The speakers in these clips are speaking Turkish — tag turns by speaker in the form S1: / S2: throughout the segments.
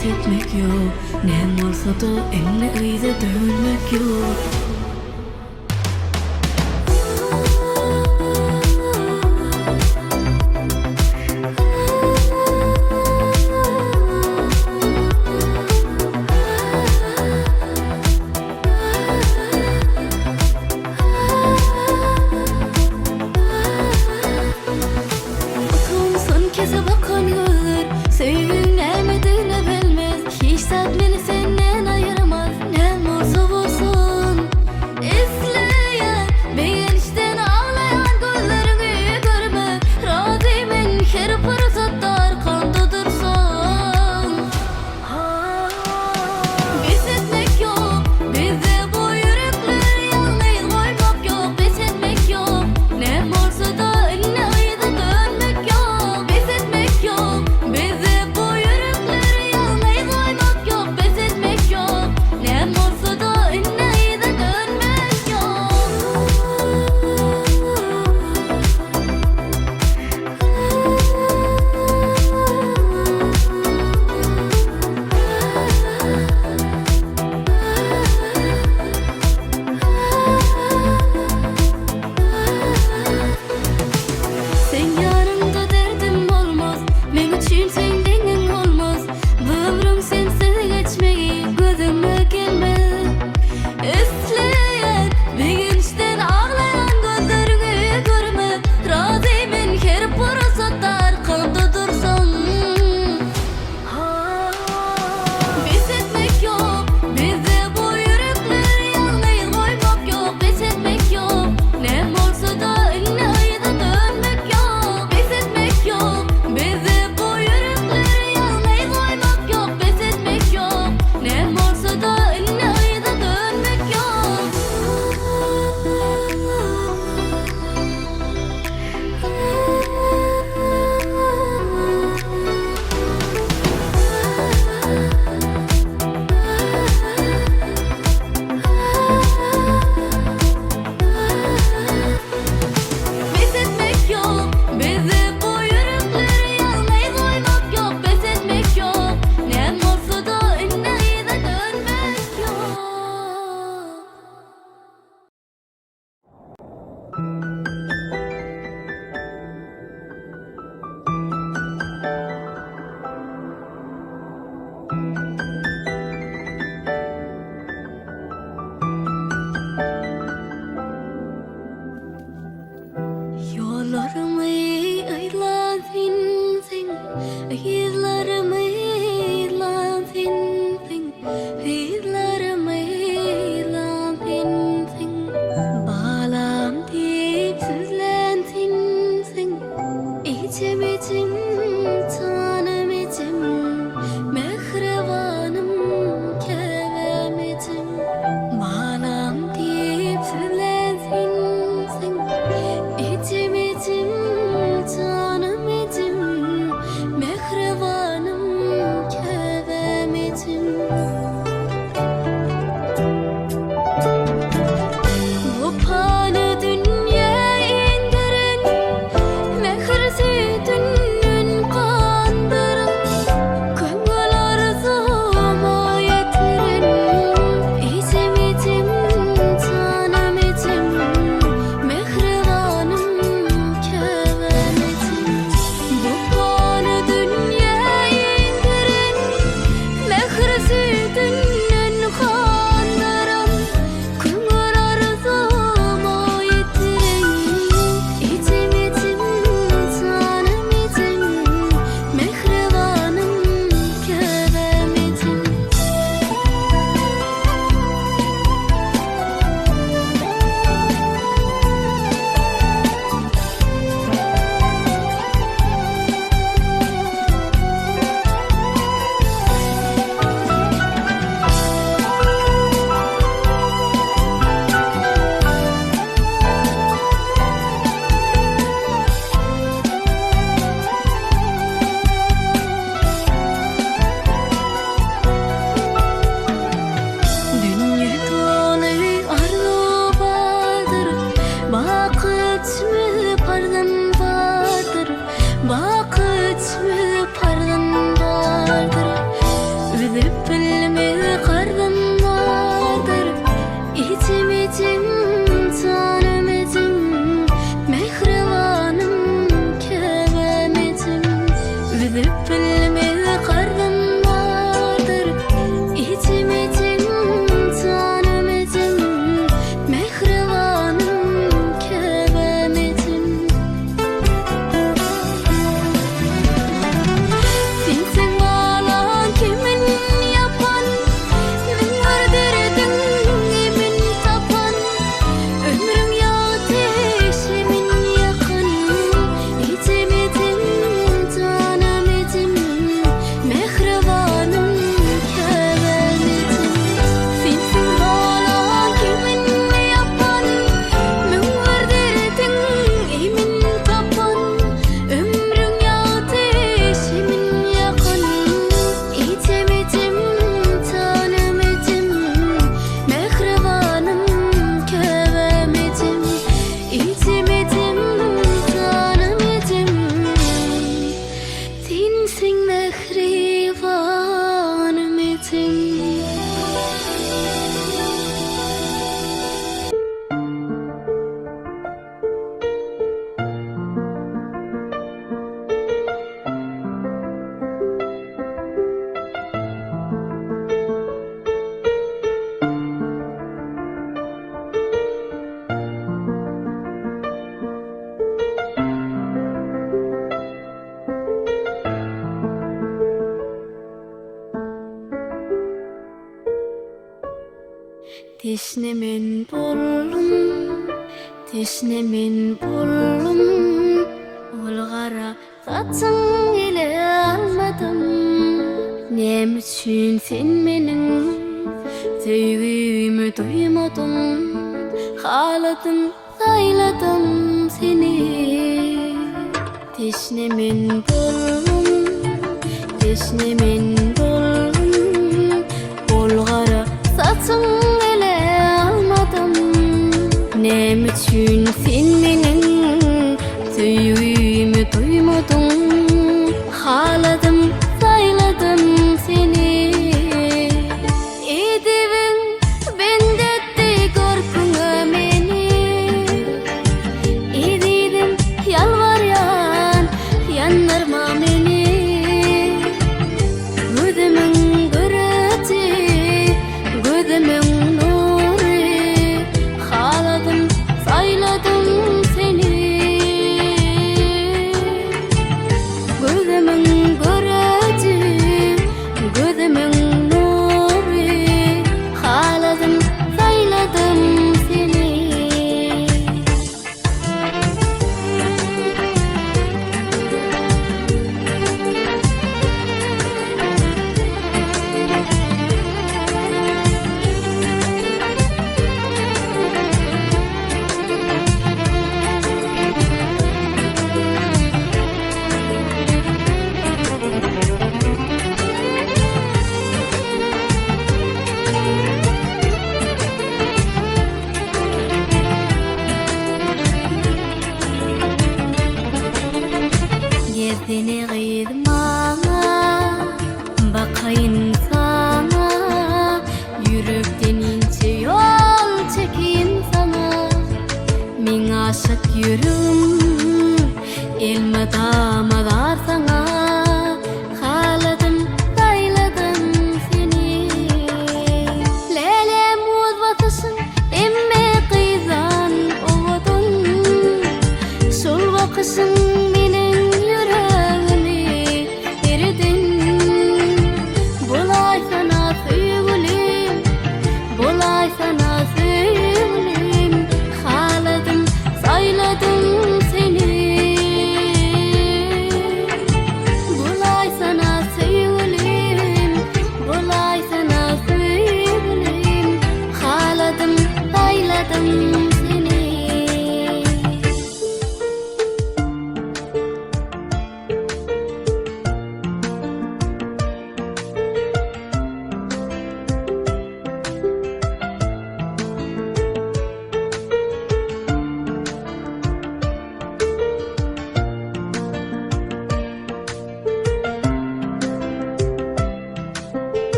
S1: pes etmek yok. Ne olsa da eline ıyda dönmek yok. Son kez bakan gözler sevgin emedine bilmez. Hiç tat beni senden ayıramaz. Ne olsa olsun İzleyen bir işten ağlayan gözlerini görme. Razıyım her fırsatlar kanda dursun. Pes etmek yok bizde bu yürekler, yalnız koymak yok. Pes etmek yok ne olsa da eline ayda dönmek yok. Pes etmek yok bizde bu yürekler, yalnız koymak yok. Pes etmek yok ne olsa da eline ayda dönmek yok. Sen yanımda derdim olmaz, men için sen dengin olmaz. Bu ömrüm sensiz geçmeyi gözüme gelmez. İsteyen bir gençten ağlayan gözlerini görme. Razıyım her fırsatlar kanda dursun. Pes etmek yok bizde bu yürekler, yalnız koymak yok. Pes etmek yok ne olsa da eline ayda dönmek yok. Pes etmek yok bizde bu yürekler, yalnız koymak yok. Pes etmek yok ne olsa da eline ayda dönmek yok. Pes etmek yok bizde bu yürekler, yalnız koymak yok. Pes etmek yok ne olsa da eline ayda dönmek yok. Yollarımı ayladın sen, izlerimi ayladın sen, izlerimi ayladın sen. Bağlam deyip süzlendin sen, içim içim tanım içim mehriban Teşnemen bollum, teşnemen bollum. Ol gara saçın ile almadım. Nem üçün sen menin sevgimi duymadın. Haladım, sayladım seni. Teşnemen bollum, teşnemen bollum. Ol gara saçın ile almadım. Nem üçün sen menin sevgimi duymadın. Haladım, sayladım seni. Edivin bendetti korkuna meni. Edidim yalvaryan yanlarma meni. Gözümün görücü, gözümün nuru. Haladım, sayladım seni. Gözümün görücü, gözümün nuru. Haladım, sayladım seni. Gezdiğini gıydımana, bakayım sana. Yürekten ince yol çekeyim sana. Min aşık yüreğim, elme damadar sana. Haladım, sayladım seni. Lelem uz batışın, emme kıyzan oğudun. Sol bakışın minin yüreğimi eridin. Bulay sana sevgilim, bulay sana sevgilim. Haladım, sayladım seni.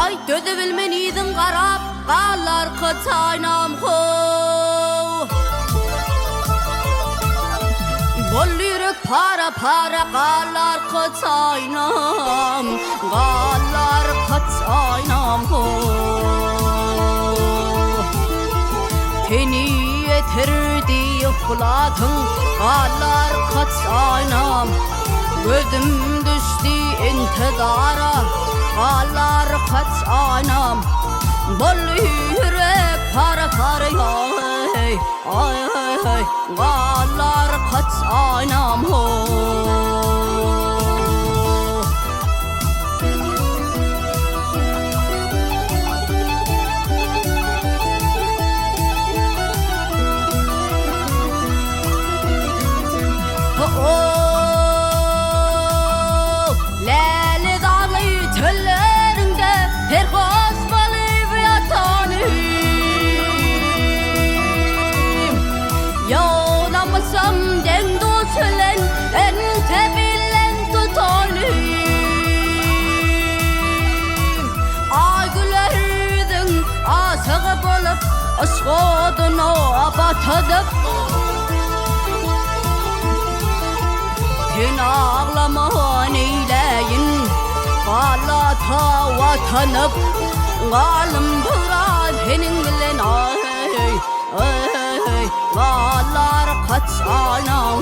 S1: Ay döde bilmeniydin qarap qallar qıtaynam ho Bol yürek para para qallar qıtaynam ho Teni yetirdi yuxladın qallar qıtaynam Gözüm düştü intidara qallar qıtaynam Bol yürek para para ay ay ay qallar qıtaynam ho Lale dağlı çöllerinde her koz balık yatanım Yağlamasam dengdo sölen en tebilen tutanım Ay gülerdin asığı bolup aşkodunu batadıp Sen ağlama neyleyin Galata vatanıp Galım duran senin bilen ay ay Gallar qıtaynam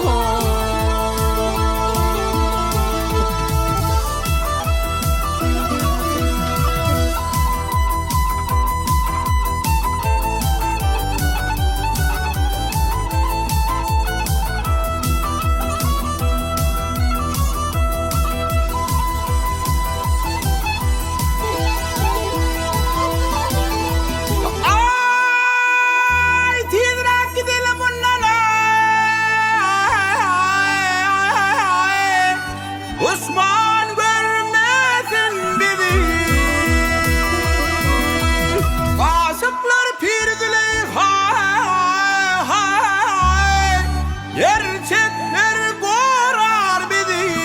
S2: Osman görmesin bizi Aşıklar pirdile hay hay Gerçekler korar bizi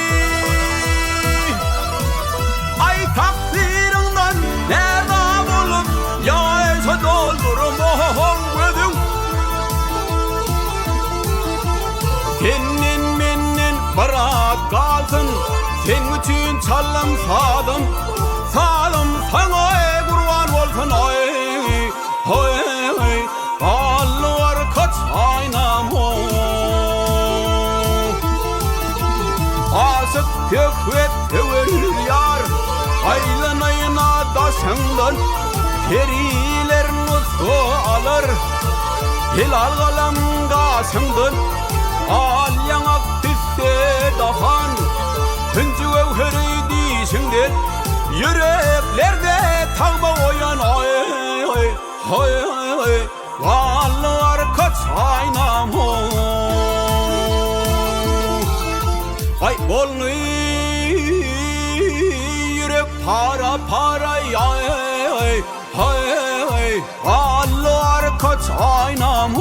S2: Ay takdirinden nerede bulup Yaşa doldurum ohom gözüm Senin menin bırak kalsın Sen üçün çalım sadım Salım sana kurban olsun Ay ay ay Qallar qıtaynam Aşık tökvet töver yar Aylanayına daşından Terilerin ustu alır Hilal qalam qaşından Al yanak tüste dahan Hıncı evheri dişinden Yüreklerde tağma oyan Ay ay ay ay Qallar qıtaynam Ay bolnu yürek para para Ay ay ay ay Qallar qıtaynam